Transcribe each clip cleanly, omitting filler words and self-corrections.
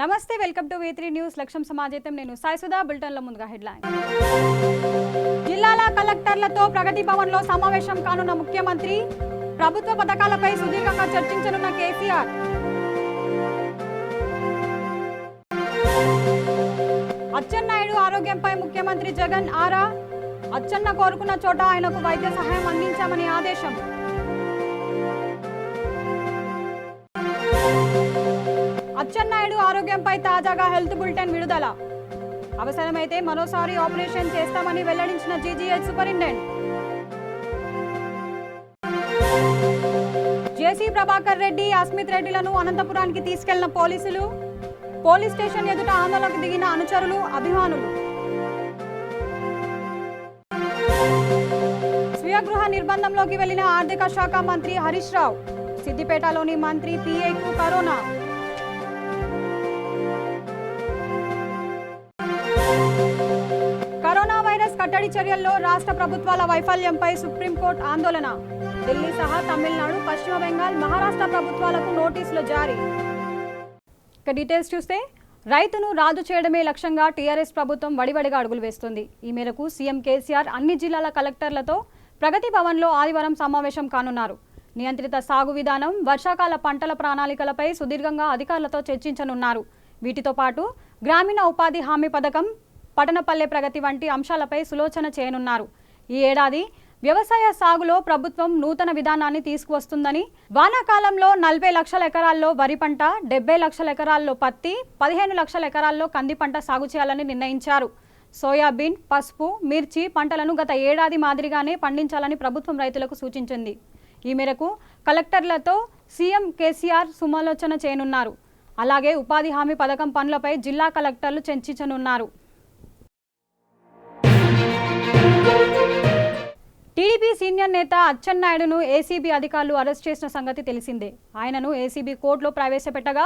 నమస్తే welcome to V3 news లక్ష్యం సమాజేతం నేను సాయిసుధా బులెటిన్ల ముందుగా హెడ్లైన్ జిల్లాల కలెక్టర్లతో ప్రగతి భవన్లో సమావేశం కానున్న ముఖ్యమంత్రి ప్రభుత్వ పథకాలపై సుదీర్ఘంగా చర్చించనున్న కేసీఆర్ అచ్చెన్నాయుడు ఆరోగ్యంపై ముఖ్యమంత్రి జగన్ ఆరా అచ్చెన్న కోరుకున్న చోట ఆయనకు వైద్య సహాయం అందించామని ఆదేశం అచ్చెన్నాయుడు ఆరోగ్యంపై తాజాగా హెల్త్ బులెటిన్ విడుదల అవసరమైతే మరోసారి ఆపరేషన్ చేస్తామని వెల్లడించిన జీజీహెచ్ సూపరింటెండెంట్ జేసీ ప్రభాకర్ రెడ్డి అస్మిత్ రెడ్డిలను అనంతపురానికి తీసుకెళ్లిన పోలీసులు పోలీస్ స్టేషన్ ఎదుట ఆందోళనకు దిగిన అనుచరులు అభిమానులు స్వీయగృహ నిర్బంధంలోకి వెళ్లిన ఆర్థిక శాఖ మంత్రి హరీష్ రావు సిద్దిపేటలోని మంత్రి పిఏకు కరోనా కట్టడి చర్యల్లో రాష్ట్ర ప్రభుత్వాల వైఫల్యంపై సుప్రీంకోర్టు ఆందోళన ఢిల్లీ సహా తమిళనాడు పశ్చిమ బెంగాల్ మహారాష్ట్ర ప్రభుత్వాలకు నోటీసులు జారీ ఇక డీటెయిల్స్ చూస్తే రైతును రాజు చేయడమే లక్ష్యంగా టీఆర్ఎస్ ప్రభుత్వం వడివడిగా అడుగులు వేస్తుంది ఈ మేరకు సీఎం కేసీఆర్ అన్ని జిల్లాల కలెక్టర్లతో ప్రగతి భవన్లో ఆదివారం సమావేశం కానున్నారు నియంత్రిత సాగు విధానం వర్షాకాల పంటల ప్రణాళికలపై సుదీర్ఘంగా అధికారులతో చర్చించనున్నారు వీటితో పాటు గ్రామీణ ఉపాధి హామీ పథకం పట్టణపల్లె ప్రగతి వంటి అంశాలపై సులోచన చేయనున్నారు ఈ ఏడాది వ్యవసాయ సాగులో ప్రభుత్వం నూతన విధానాన్ని తీసుకువస్తుందని వానాకాలంలో 40 లక్షల ఎకరాల్లో వరి పంట 70 లక్షల ఎకరాల్లో పత్తి 15 లక్షల ఎకరాల్లో కంది పంట సాగు చేయాలని నిర్ణయించారు సోయాబీన్ పసుపు మిర్చి పంటలను గత ఏడాది మాదిరిగానే పండించాలని ప్రభుత్వం రైతులకు సూచించింది ఈ మేరకు కలెక్టర్లతో సీఎం కేసీఆర్ సమాలోచన చేయనున్నారు అలాగే ఉపాధి హామీ పథకం పనులపై జిల్లా కలెక్టర్లు చర్చించనున్నారు టీడీపీ సీనియర్ నేత అచ్చెన్నాయుడును ఏసీబీ అధికారులు అరెస్ట్ చేసిన సంగతి తెలిసిందే ఆయనను ఏసీబీ కోర్టులో ప్రవేశపెట్టగా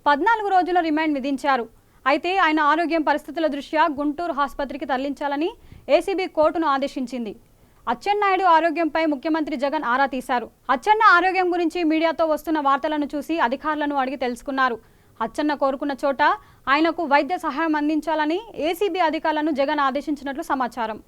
14 రోజుల రిమాండ్ విధించారు అయితే ఆయన ఆరోగ్యం పరిస్థితుల దృష్ట్యా గుంటూరు ఆసుపత్రికి తరలించాలని ఏసీబీ కోర్టును ఆదేశించింది అచ్చెన్నాయుడు ఆరోగ్యంపై ముఖ్యమంత్రి జగన్ ఆరా తీశారు అచ్చెన్న ఆరోగ్యం గురించి మీడియాతో వస్తున్న వార్తలను చూసి అధికారులను అడిగి తెలుసుకున్నారు అచ్చెన్న కోరుకున్న చోట ఆయనకు వైద్య సహాయం అందించాలని ఏసీబీ అధికారులను జగన్ ఆదేశించినట్లు సమాచారం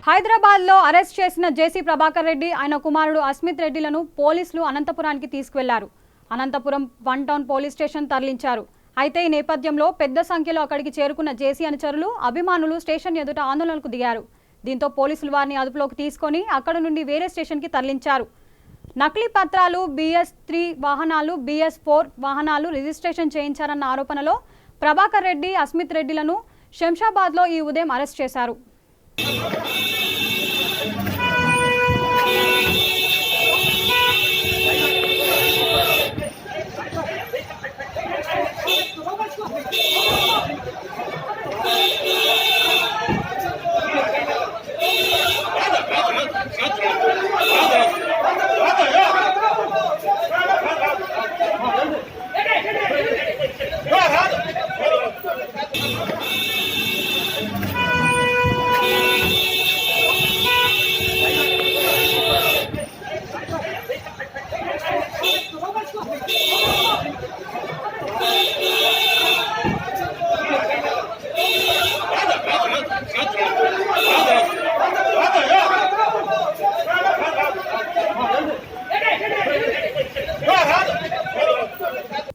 హైదరాబాద్లో అరెస్ట్ చేసిన జేసీ ప్రభాకర్ రెడ్డి ఆయన కుమారుడు అస్మిత్ రెడ్డిలను పోలీసులు అనంతపురానికి తీసుకువెళ్లారు అనంతపురం 1 టౌన్ పోలీస్ స్టేషన్ తరలించారు అయితే ఈ నేపథ్యంలో పెద్ద సంఖ్యలో అక్కడికి చేరుకున్న జేసీ అనుచరులు అభిమానులు స్టేషన్ ఎదుట ఆందోళనకు దిగారు దీంతో పోలీసులు వారిని అదుపులోకి తీసుకొని అక్కడి నుండి వేరే స్టేషన్కి తరలించారు నకిలీ పత్రాలు BS3 వాహనాలు BS4 వాహనాలు రిజిస్ట్రేషన్ చేయించారన్న ఆరోపణలో ప్రభాకర్ రెడ్డి అస్మిత్ రెడ్డిలను శంషాబాద్లో ఈ ఉదయం అరెస్ట్ చేశారు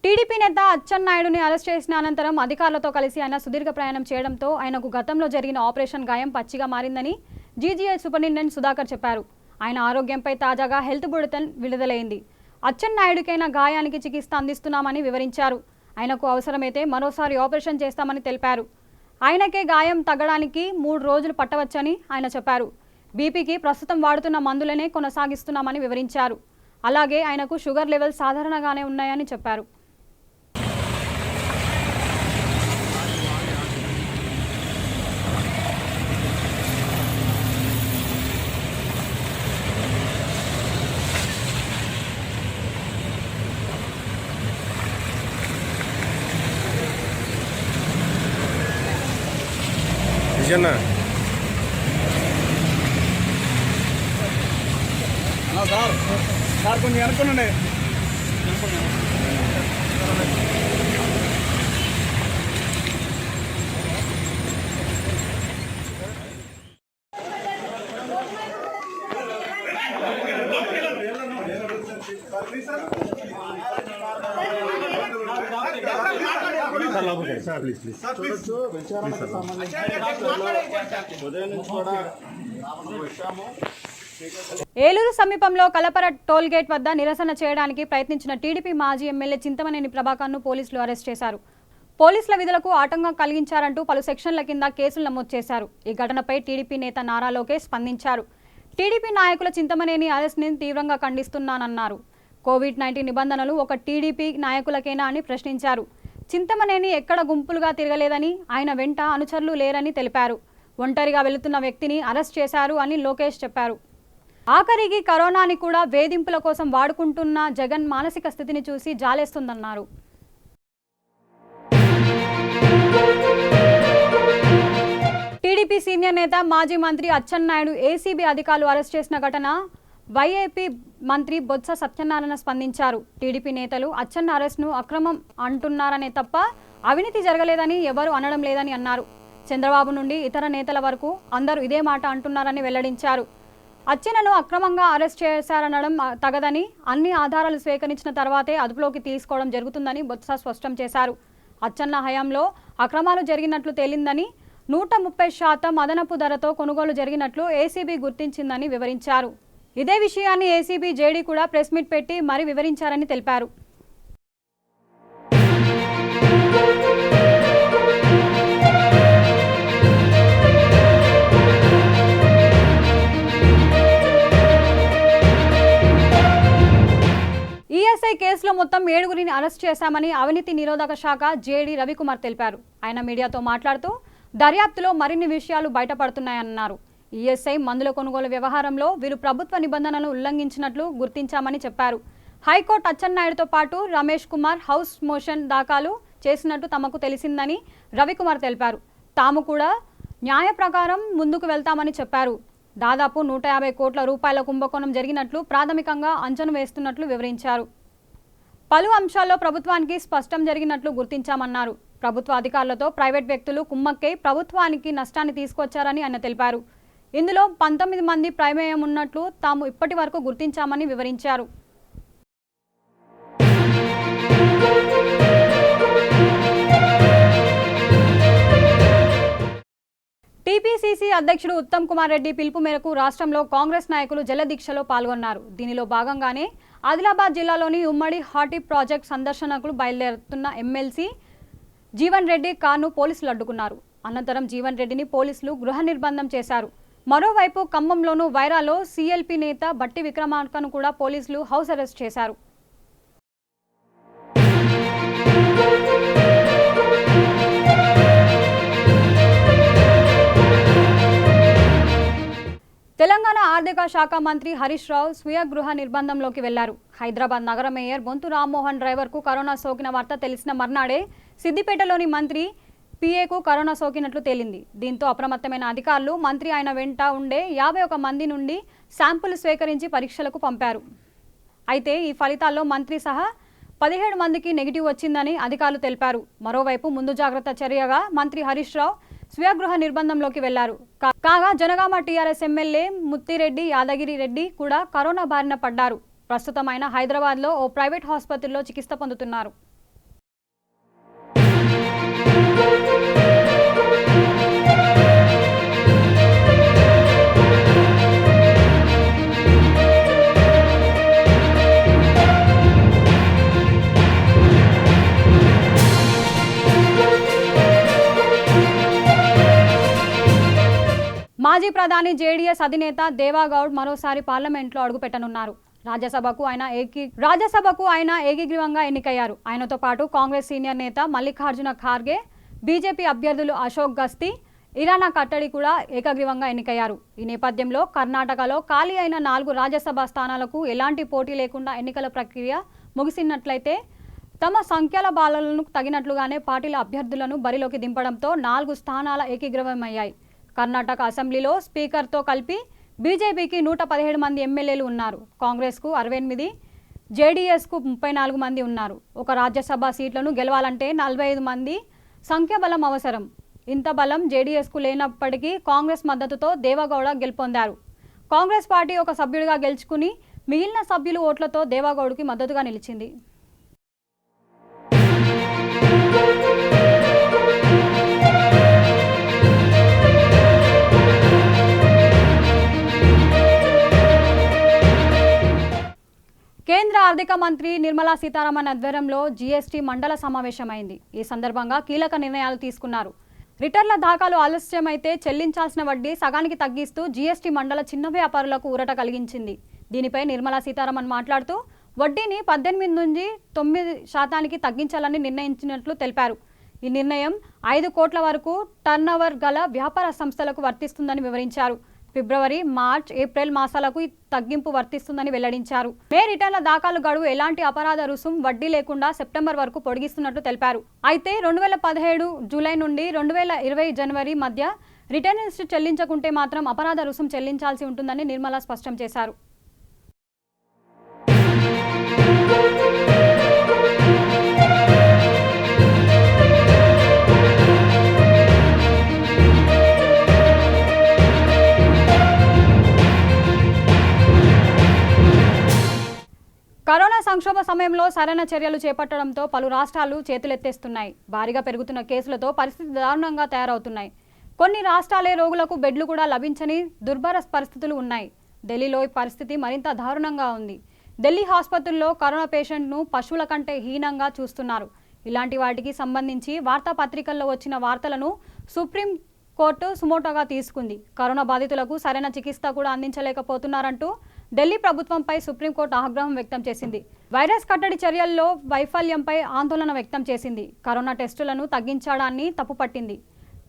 టీడీపీ నేత అచ్చెన్నాయుడుని అరెస్ట్ చేసిన అనంతరం అధికారులతో కలిసి ఆయన సుదీర్ఘ ప్రయాణం చేయడంతో ఆయనకు గతంలో జరిగిన ఆపరేషన్ గాయం పచ్చిగా మారిందని జీజీహెచ్ సూపరింటెండెంట్ సుధాకర్ చెప్పారు ఆయన ఆరోగ్యంపై తాజాగా హెల్త్ బులెటిన్ విడుదలైంది అచ్చెన్నాయుడికైన గాయానికి చికిత్స అందిస్తున్నామని వివరించారు ఆయనకు అవసరమైతే మరోసారి ఆపరేషన్ చేస్తామని తెలిపారు ఆయనకే గాయం తగ్గడానికి 3 రోజులు పట్టవచ్చని ఆయన చెప్పారు బీపీకి ప్రస్తుతం వాడుతున్న మందులనే కొనసాగిస్తున్నామని వివరించారు అలాగే ఆయనకు షుగర్ లెవెల్ సాధారణంగానే ఉన్నాయని చెప్పారు విజయన్న సార్ సార్ కొంచెం అనుకున్నాండి. ఏలూరు సమీపంలో కలపర టోల్గేట్ వద్ద నిరసన చేయడానికి ప్రయత్నించిన టీడీపీ మాజీ ఎమ్మెల్యే చింతమనేని ప్రభాకర్ను పోలీసులు అరెస్ట్ చేశారు. పోలీసుల విధులకు ఆటంకం కలిగించారంటూ పలు సెక్షన్ల కింద కేసులు నమోదు చేశారు. ఈ ఘటనపై టీడీపీ నేత నారా లోకేష్ స్పందించారు. టీడీపీ నాయకుల చింతమనేని అరెస్ట్ని తీవ్రంగా ఖండిస్తున్నానన్నారు. కోవిడ్-19 నిబంధనలు ఒక టీడీపీ నాయకులకేనా అని ప్రశ్నించారు. చింతమనేని ఎక్కడ గుంపులుగా తిరగలేదని, ఆయన వెంట అనుచరులు లేరని తెలిపారు. ఒంటరిగా వెళుతున్న వ్యక్తిని అరెస్ట్ చేశారు అని లోకేష్ చెప్పారు. ఆఖరికి కరోనాని కూడా వేధింపుల కోసం వాడుకుంటున్న జగన్ మానసిక స్థితిని చూసి జాలేస్తుందన్నారు. టీడీపీ సీనియర్ నేత మాజీ మంత్రి అచ్చెన్నాయుడు ఏసీబీ అధికారులు అరెస్ట్ చేసిన ఘటన వైఏపీ మంత్రి బొత్స సత్యనారాయణ స్పందించారు. టీడీపీ నేతలు అచ్చెన్న అరెస్ట్ను అక్రమం అంటున్నారనే తప్ప అవినీతి జరగలేదని ఎవరు అనడం లేదని అన్నారు. చంద్రబాబు నుండి ఇతర నేతల వరకు అందరూ ఇదే మాట అంటున్నారని వెల్లడించారు. అచ్చెన్నను అక్రమంగా అరెస్ట్ చేశారనడం తగదని, అన్ని ఆధారాలు స్వీకరించిన తర్వాతే అదుపులోకి తీసుకోవడం జరుగుతుందని బొత్స స్పష్టం చేశారు. అచ్చెన్న హయాంలో అక్రమాలు జరిగినట్లు తేలిందని, 130% అదనపు ధరతో కొనుగోలు జరిగినట్లు ఏసీబీ గుర్తించిందని వివరించారు. ఇదే విషయాన్ని ఏసీబీ జేడీ కూడా ప్రెస్ మీట్ పెట్టి మరీ వివరించారని తెలిపారు. ఈఎస్ఐ కేసులో మొత్తం 7గురిని అరెస్ట్ చేశామని అవినీతి నిరోధక శాఖ జేడీ రవికుమార్ తెలిపారు. ఆయన మీడియాతో మాట్లాడుతూ దర్యాప్తులో మరిన్ని విషయాలు బయటపడుతున్నాయన్నారు. ఈఎస్ఐ మందుల కొనుగోలు వ్యవహారంలో వీరు ప్రభుత్వ నిబంధనలను ఉల్లంఘించినట్లు గుర్తించామని చెప్పారు. హైకోర్టు అచ్చెన్నాయుడుతో పాటు రమేష్ కుమార్ హౌస్ మోషన్ దాఖలు చేసినట్టు తమకు తెలిసిందని రవికుమార్ తెలిపారు. తాము కూడా న్యాయ ప్రకారం ముందుకు వెళ్తామని చెప్పారు. దాదాపు 150 కోట్ల రూపాయల కుంభకోణం జరిగినట్లు ప్రాథమికంగా అంచనా వేస్తున్నట్లు వివరించారు. పలు అంశాల్లో ప్రభుత్వానికి స్పష్టం జరిగినట్లు గుర్తించామన్నారు. ప్రభుత్వ అధికారులతో ప్రైవేట్ వ్యక్తులు కుమ్మక్కై ప్రభుత్వానికి నష్టాన్ని తీసుకొచ్చారని ఆయన తెలిపారు. ఇందులో 19 మంది ప్రమేయం ఉన్నట్లు తాము ఇప్పటి వరకు గుర్తించామని వివరించారు. టీపీసీసీ అధ్యక్షుడు ఉత్తమ్ కుమార్ రెడ్డి పిలుపు మేరకు రాష్ట్రంలో కాంగ్రెస్ నాయకులు జలదీక్షలో పాల్గొన్నారు. దీనిలో భాగంగానే ఆదిలాబాద్ జిల్లాలోని ఉమ్మడి హార్టీ ప్రాజెక్ట్ సందర్శనకు బయలుదేరుతున్న ఎమ్మెల్సీ జీవన్ రెడ్డి కారును పోలీసులు అడ్డుకున్నారు. అనంతరం జీవన్ రెడ్డిని పోలీసులు గృహ నిర్బంధం చేశారు. మరోవైపు ఖమ్మంలోను వైరాలో సీఎల్పీ నేత బట్టి విక్రమార్కను కూడా పోలీసులు హౌస్ అరెస్ట్ చేశారు. తెలంగాణ ఆర్థిక శాఖ మంత్రి హరీష్ రావు స్వీయ గృహ నిర్బంధంలోకి వెళ్లారు. హైదరాబాద్ నగర మేయర్ బొంతు రామ్మోహన్ డ్రైవర్కు కరోనా సోకిన వార్త తెలిసిన మర్నాడే సిద్దిపేటలోని మంత్రి పీఏకు కరోనా సోకినట్లు తేలింది. దీంతో అప్రమత్తమైన అధికారులు మంత్రి ఆయన వెంట ఉండే 51 మంది నుండి శాంపుల్ స్వీకరించి పరీక్షలకు పంపారు. అయితే ఈ ఫలితాల్లో మంత్రి సహా 17 మందికి నెగిటివ్ వచ్చిందని అధికారులు తెలిపారు. మరోవైపు ముందు జాగ్రత్త చర్యగా మంత్రి హరీష్ రావు స్వీయగృహ నిర్బంధంలోకి వెళ్లారు. కాగా జనగామ టీఆర్ఎస్ ఎమ్మెల్యే ముత్తిరెడ్డి యాదగిరి రెడ్డి కూడా కరోనా బారిన పడ్డారు. ప్రస్తుతం ఆయన హైదరాబాద్లో ఓ ప్రైవేట్ ఆసుపత్రిలో చికిత్స పొందుతున్నారు. మాజీ ప్రధాని జేడీఎస్ అధినేత దేవాగౌడ్ మరోసారి పార్లమెంట్లో అడుగుపెట్టనున్నారు. రాజ్యసభకు ఆయన ఏకగ్రీవంగా ఎన్నికయ్యారు. ఆయనతో పాటు కాంగ్రెస్ సీనియర్ నేత మల్లికార్జున ఖార్గే, బీజేపీ అభ్యర్థులు అశోక్ గస్తి, ఇరానా కట్టడి కూడా ఏకగ్రీవంగా ఎన్నికయ్యారు. ఈ నేపథ్యంలో కర్ణాటకలో ఖాళీ అయిన 4 రాజ్యసభ స్థానాలకు ఎలాంటి పోటీ లేకుండా ఎన్నికల ప్రక్రియ ముగిసినట్లయితే తమ సంఖ్యల బాలలను తగినట్లుగానే పార్టీల అభ్యర్థులను బరిలోకి దింపడంతో 4 స్థానాల ఏకగ్రీవమయ్యాయి. కర్ణాటక అసెంబ్లీలో స్పీకర్తో కలిపి బీజేపీకి 117 మంది ఎమ్మెల్యేలు ఉన్నారు. కాంగ్రెస్కు 68, జేడీఎస్కు 34 మంది ఉన్నారు. ఒక రాజ్యసభ సీట్లను గెలవాలంటే 45 మంది సంఖ్యాబలం అవసరం. ఇంత బలం జేడీఎస్కు లేనప్పటికీ కాంగ్రెస్ మద్దతుతో దేవగౌడ గెలుపొందారు. కాంగ్రెస్ పార్టీ ఒక సభ్యుడిగా గెలుచుకుని మిగిలిన సభ్యులు ఓట్లతో దేవగౌడకి మద్దతుగా నిలిచింది. కేంద్ర ఆర్థిక మంత్రి నిర్మలా సీతారామన్ ఆధ్వర్యంలో జీఎస్టీ మండల సమావేశమైంది. ఈ సందర్భంగా కీలక నిర్ణయాలు తీసుకున్నారు. రిటర్న్ల దాఖలు ఆలస్యమైతే చెల్లించాల్సిన వడ్డీ సగానికి తగ్గిస్తూ జీఎస్టీ మండల చిన్న వ్యాపారులకు ఊరట కలిగించింది. దీనిపై నిర్మలా సీతారామన్ మాట్లాడుతూ వడ్డీని 18 నుంచి 9% తగ్గించాలని నిర్ణయించినట్లు తెలిపారు. ఈ నిర్ణయం 5 కోట్ల వరకు టర్నోవర్ గల వ్యాపార సంస్థలకు వర్తిస్తుందని వివరించారు. ఫిబ్రవరి, మార్చ్, ఏప్రిల్ మాసాలకు ఈ తగ్గింపు వర్తిస్తుందని వెల్లడించారు. మే రిటర్న్ల దాఖలు గడువు ఎలాంటి అపరాధ రుసుం, వడ్డీ లేకుండా సెప్టెంబర్ వరకు పొడిగిస్తున్నట్లు తెలిపారు. అయితే 2017 జూలై నుండి 2020 జనవరి మధ్య రిటర్న్స్ చెల్లించకుంటే మాత్రం అపరాధ రుసుం చెల్లించాల్సి ఉంటుందని నిర్మలా స్పష్టం చేశారు. కరోనా సంక్షోభ సమయంలో సరైన చర్యలు చేపట్టడంతో పలు రాష్ట్రాలు చేతులెత్తేస్తున్నాయి. భారీగా పెరుగుతున్న కేసులతో పరిస్థితి దారుణంగా తయారవుతున్నాయి. కొన్ని రాష్ట్రాలే రోగులకు బెడ్లు కూడా లభించని దుర్భర పరిస్థితులు ఉన్నాయి. ఢిల్లీలో ఈ పరిస్థితి మరింత దారుణంగా ఉంది. ఢిల్లీ ఆసుపత్రుల్లో కరోనా పేషెంట్ను పశువుల కంటే హీనంగా చూస్తున్నారు. ఇలాంటి వాటికి సంబంధించి వార్తాపత్రికల్లో వచ్చిన వార్తలను సుప్రీం కోర్టు సుమోటోగా తీసుకుంది. కరోనా బాధితులకు సరైన చికిత్స కూడా అందించలేకపోతున్నారంటూ ఢిల్లీ ప్రభుత్వంపై సుప్రీంకోర్టు ఆగ్రహం వ్యక్తం చేసింది. వైరస్ కట్టడి చర్యల్లో వైఫల్యంపై ఆందోళన వ్యక్తం చేసింది. కరోనా టెస్టులను తగ్గించడాన్ని తప్పుపట్టింది.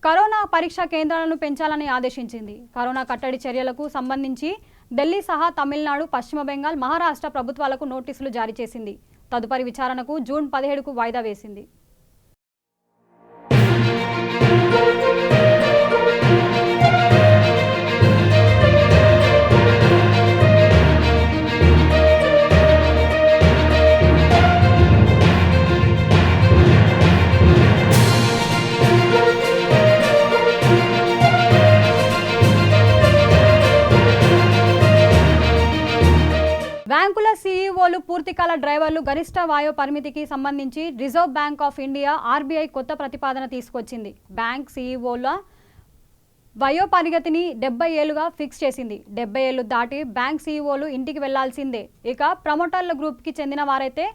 కరోనా పరీక్షా కేంద్రాలను పెంచాలని ఆదేశించింది. కరోనా కట్టడి చర్యలకు సంబంధించి ఢిల్లీ సహా తమిళనాడు, పశ్చిమ బెంగాల్, మహారాష్ట్ర ప్రభుత్వాలకు నోటీసులు జారీ చేసింది. తదుపరి విచారణకు జూన్ 17కు వాయిదా వేసింది. బ్యాంకుల సీఈఓలు, పూర్తికాల డ్రైవర్లు గరిష్ట వాయు పరిమితికి సంబంధించి reserve bank of India RBI కొత్త ప్రతిపాదన తీసుకొచ్చింది. బ్యాంక్ సీఈఓల వయో పరిగతిని 70 ఏళ్లుగా ఫిక్స్ చేసింది. 70 ఏళ్లు దాటి బ్యాంక్ సీఈఓలు ఇంటికి వెళ్లాల్సిందే. ఇక ప్రమోటర్ల గ్రూప్కి చెందిన వారైతే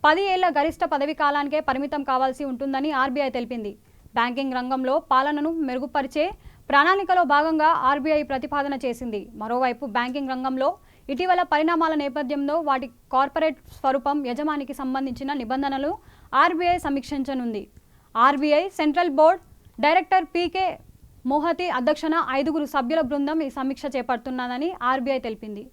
10 ఏళ్ల గరిష్ట పదవి కాలానికే పరిమితం కావాల్సి ఉంటుందని ఆర్బీఐ తెలిపింది. బ్యాంకింగ్ రంగంలో పాలనను మెరుగుపరిచే ప్రణాళికలో భాగంగా ఆర్బీఐ ప్రతిపాదన చేసింది. మరోవైపు బ్యాంకింగ్ రంగంలో ఇటీవల పరిణామాల నేపథ్యంలో వాటి కార్పొరేట్ స్వరూపం, యజమానికి సంబంధించిన నిబంధనలు ఆర్బీఐ సమీక్షించనుంది. RBI central board director PK Mohanty అధ్యక్షన 5 సభ్యుల బృందం ఈ సమీక్ష చేపడుతున్నదని ఆర్బీఐ తెలిపింది.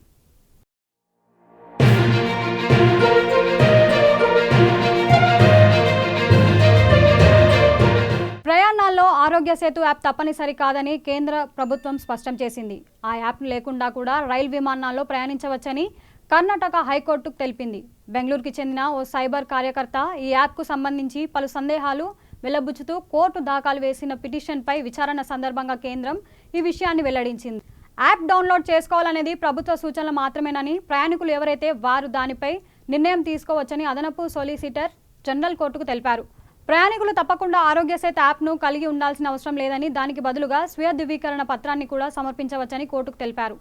ప్రయాణాల్లో ఆరోగ్య సేతు యాప్ తప్పనిసరి కాదని కేంద్ర ప్రభుత్వం స్పష్టం చేసింది. ఆ యాప్ లేకుండా కూడా రైలు విమానాల్లో ప్రయాణించవచ్చని కర్ణాటక హైకోర్టుకు తెలిపింది. బెంగళూరుకి చెందిన ఓ సైబర్ కార్యకర్త ఈ యాప్కు సంబంధించి పలు సందేహాలు వెల్లబుచ్చుతూ కోర్టు దాఖలు వేసిన పిటిషన్పై విచారణ సందర్భంగా కేంద్రం ఈ విషయాన్ని వెల్లడించింది. యాప్ డౌన్లోడ్ చేసుకోవాలనేది ప్రభుత్వ సూచనలు మాత్రమేనని, ప్రయాణికులు ఎవరైతే వారు దానిపై నిర్ణయం తీసుకోవచ్చని అదనపు సొలిసిటర్ జనరల్ కోర్టుకు తెలిపారు. ప్రయాణికులు తప్పకుండా ఆరోగ్య సేతు యాప్ను కలిగి ఉండాల్సిన అవసరం లేదని, దానికి బదులుగా స్వీయ ధృవీకరణ పత్రాన్ని కూడా సమర్పించవచ్చని కోర్టుకు తెలిపారు.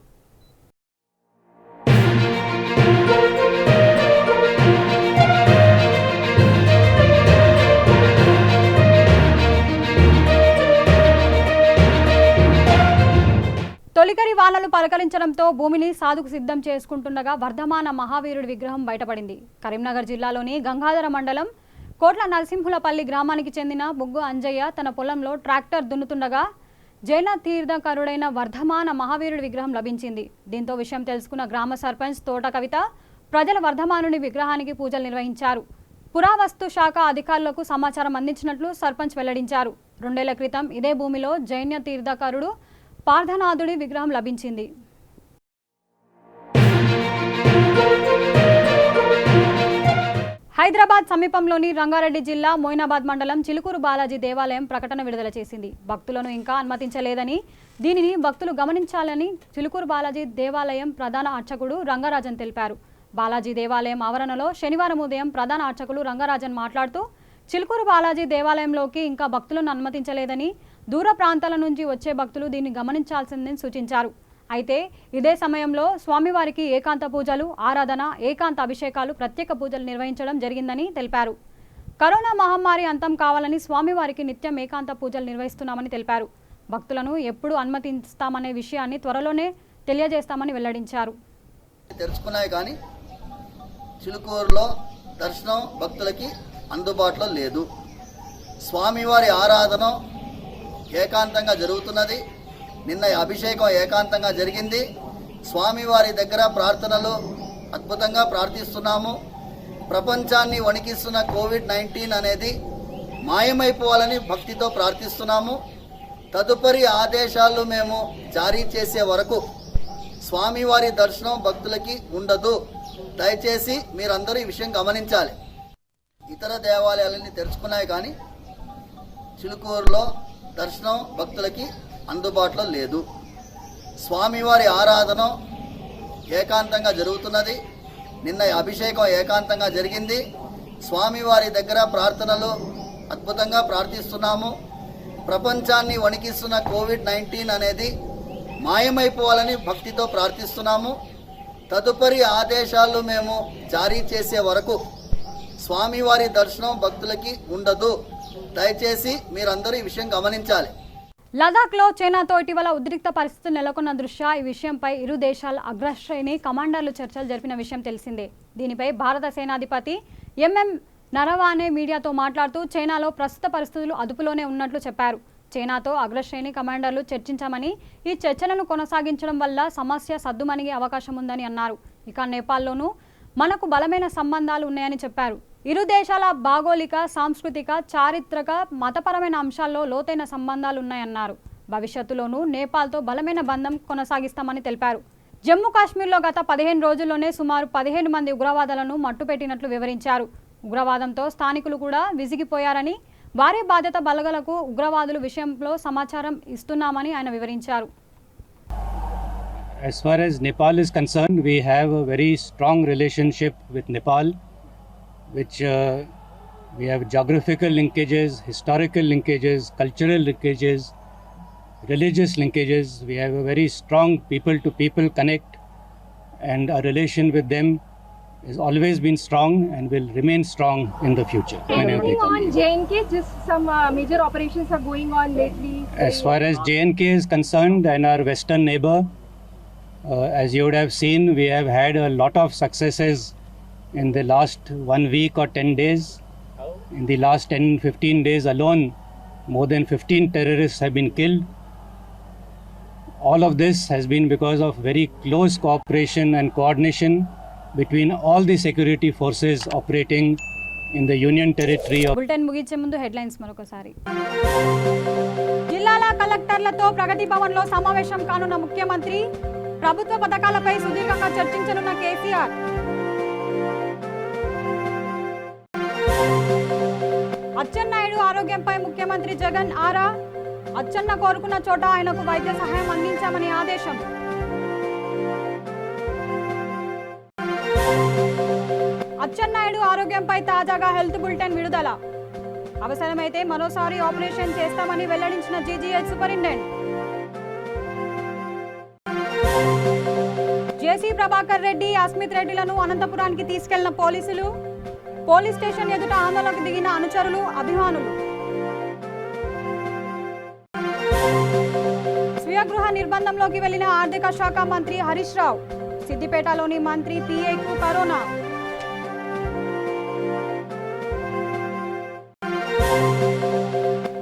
తొలికరి వానలు పలకరించడంతో భూమిని సాదుకు సిద్ధం చేసుకుంటుండగా వర్ధమాన మహావీరుడి విగ్రహం బయటపడింది. కరీంనగర్ జిల్లాలోని గంగాధర మండలం కోట్ల నరసింహులపల్లి గ్రామానికి చెందిన బుగ్గు అంజయ్య తన పొలంలో ట్రాక్టర్ దున్నుతుండగా జైన తీర్థకరుడైన వర్ధమాన మహావీరుడి విగ్రహం లభించింది. దీంతో విషయం తెలుసుకున్న గ్రామ సర్పంచ్ తోట కవిత ప్రజల వర్ధమానుని విగ్రహానికి పూజలు నిర్వహించారు. పురావస్తు శాఖ అధికారులకు సమాచారం అందించినట్లు సర్పంచ్ వెల్లడించారు. 2 ఏళ్ల క్రితం ఇదే భూమిలో జైన తీర్థకరుడు పార్థనాథుడి విగ్రహం లభించింది. హైదరాబాద్ సమీపంలోని రంగారెడ్డి జిల్లా మోయినాబాద్ మండలం చిలుకూరు బాలాజీ దేవాలయం ప్రకటన విడుదల చేసింది. భక్తులను ఇంకా అనుమతించలేదని, దీనిని భక్తులు గమనించాలని చిలుకూరు బాలాజీ దేవాలయం ప్రధాన అర్చకుడు రంగరాజన్ తెలిపారు. బాలాజీ దేవాలయం ఆవరణలో శనివారం ఉదయం ప్రధాన అర్చకులు రంగరాజన్ మాట్లాడుతూ, చిలుకూరు బాలాజీ దేవాలయంలోకి ఇంకా భక్తులను అనుమతించలేదని, దూర ప్రాంతాల నుంచి వచ్చే భక్తులు దీన్ని గమనించాల్సిందని సూచించారు. అయితే ఇదే సమయంలో స్వామివారికి ఏకాంత పూజలు, ఆరాధన, ఏకాంత అభిషేకాలు, ప్రత్యేక పూజలు నిర్వహించడం జరిగిందని తెలిపారు. కరోనా మహమ్మారి అంతం కావాలని స్వామివారికి నిత్యం ఏకాంత పూజలు నిర్వహిస్తున్నామని తెలిపారు. భక్తులను ఎప్పుడు అనుమతిస్తామనే విషయాన్ని త్వరలోనే తెలియజేస్తామని వెల్లడించారు. తెరుచుకున్నాయి కానీ చిలుకూరులో దర్శనం భక్తులకి అందుబాటులో లేదు. స్వామివారి ఆరాధన ఏకాంతంగా జరుగుతున్నది. నిన్న అభిషేకం ఏకాంతంగా జరిగింది. స్వామివారి దగ్గర ప్రార్థనలు అద్భుతంగా ప్రార్థిస్తున్నాము. ప్రపంచాన్ని వణికిస్తున్న కోవిడ్-19 అనేది మాయమైపోవాలని భక్తితో ప్రార్థిస్తున్నాము. తదుపరి ఆదేశాలు మేము జారీ చేసే వరకు స్వామివారి దర్శనం భక్తులకి ఉండదు. దయచేసి మీరందరూ ఈ విషయం గమనించాలి. ఇతర దేవాలయాలన్నీ తెరుచుకున్నాయి కానీ చిలుకూరులో దర్శనం భక్తులకి అందుబాటులో లేదు. స్వామివారి ఆరాధన ఏకాంతంగా జరుగుతున్నది. నిన్న అభిషేకం ఏకాంతంగా జరిగింది. స్వామివారి దగ్గర ప్రార్థనలు అద్భుతంగా ప్రార్థిస్తున్నాము. ప్రపంచాన్ని వణికిస్తున్న కోవిడ్-19 అనేది మాయమైపోవాలని భక్తితో ప్రార్థిస్తున్నాము. తదుపరి ఆదేశాలు మేము జారీ చేసే వరకు స్వామివారి దర్శనం భక్తులకి ఉండదు. దయచేసి మీరందరూ ఈ విషయం గమనించాలి. లదాఖ్లో చైనాతో ఇటీవల ఉద్రిక్త పరిస్థితులు నెలకొన్న దృష్ట్యా ఈ విషయంపై ఇరు దేశాల అగ్రశ్రేణి కమాండర్లు చర్చలు జరిపిన విషయం తెలిసిందే. దీనిపై భారత సేనాధిపతి ఎంఎం నరవానే మీడియాతో మాట్లాడుతూ, చైనాలో ప్రస్తుత పరిస్థితులు అదుపులోనే ఉన్నట్లు చెప్పారు. చైనాతో అగ్రశ్రేణి కమాండర్లు చర్చించామని, ఈ చర్చలను కొనసాగించడం వల్ల సమస్య సద్దుమణిగే అవకాశం ఉందని అన్నారు. ఇక నేపాల్లోనూ మనకు బలమైన సంబంధాలు ఉన్నాయని చెప్పారు. ఇరు దేశాల భౌగోళిక, సాంస్కృతిక, చారిత్రక, మతపరమైన అంశాల్లో లోతైన సంబంధాలు ఉన్నాయన్నారు. భవిష్యత్తులోనూ నేపాల్తో బలమైన బంధం కొనసాగిస్తామని తెలిపారు. జమ్మూ కాశ్మీర్లో గత 15 రోజుల్లోనే సుమారు 15 మంది ఉగ్రవాదులను మట్టుపెట్టినట్లు వివరించారు. ఉగ్రవాదంతో స్థానికులు కూడా విసిగిపోయారని, వారి బాధ్యత బలగలకు ఉగ్రవాదుల విషయంలో సమాచారం ఇస్తున్నామని ఆయన వివరించారు. As far as Nepal is concerned, we have a very strong relationship with Nepal, which we have geographical linkages, historical linkages, cultural linkages, religious linkages. We have a very strong people-to-people connect, and our relation with them has always been strong and will remain strong in the future. Moving on JNK, just some major operations are going on lately. As far as JNK is concerned and our western neighbor, as you would have seen, we have had a lot of successes in the last 1 week or 10 days. In the last 10-15 days alone, more than 15 terrorists have been killed. All of this has been because of very close cooperation and coordination between all the security forces operating in the Union Territory of. Bulletin ముగించే ముందు headlines మరొకసారి. జిల్లాల కలెక్టర్లతో ప్రగతి భవన్లో సమావేశం కానున్న ముఖ్యమంత్రి. ప్రభుత్వ పథకాలపై సుదీర్ఘంగా చర్చించనున్న కేసీఆర్. అచ్చెన్నాయుడు ఆరోగ్యంపై ముఖ్యమంత్రి జగన్ ఆరా. అచ్చెన్న కోరుకున్న చోట ఆయనకు వైద్య సహాయం అందించామని ఆదేశం. అచ్చెన్నాయుడు ఆరోగ్యంపై తాజాగా హెల్త్ బులెటిన్ విడుదల. అవసరమైతే మరోసారి ఆపరేషన్ చేస్తామని వెల్లడించిన జీజీహెచ్ సూపరింటెండెంట్. జేసీ ప్రభాకర్ రెడ్డి, అస్మిత్ రెడ్డిలను అనంతపురానికి తీసుకెళ్లిన పోలీసులు. పోలీస్ స్టేషన్ ఎదుట ఆందోళనకు దిగిన అనుచరులు, అభిమానులు. స్వీయగృహ నిర్బంధంలోకి వెళ్లిన ఆర్థిక శాఖ మంత్రి హరీష్ రావు. సిద్దిపేటలోని మంత్రి పిఏకు కరోనా.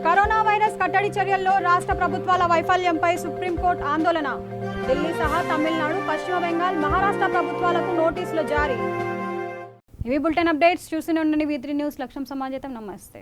కరోనా వైరస్ కట్టడి చర్యల్లో రాష్ట్ర ప్రభుత్వాల వైఫల్యంపై సుప్రీంకోర్టు ఆందోళన. ఢిల్లీ సహా తమిళనాడు, పశ్చిమ బెంగాల్, మహారాష్ట్ర ప్రభుత్వాలకు నోటీసులు జారీ. ఇవి బులెటిన్ అప్డేట్స్. చూస్తూనే ఉండండి V3 న్యూస్. లక్ష్యం సమాజం. నమస్తే.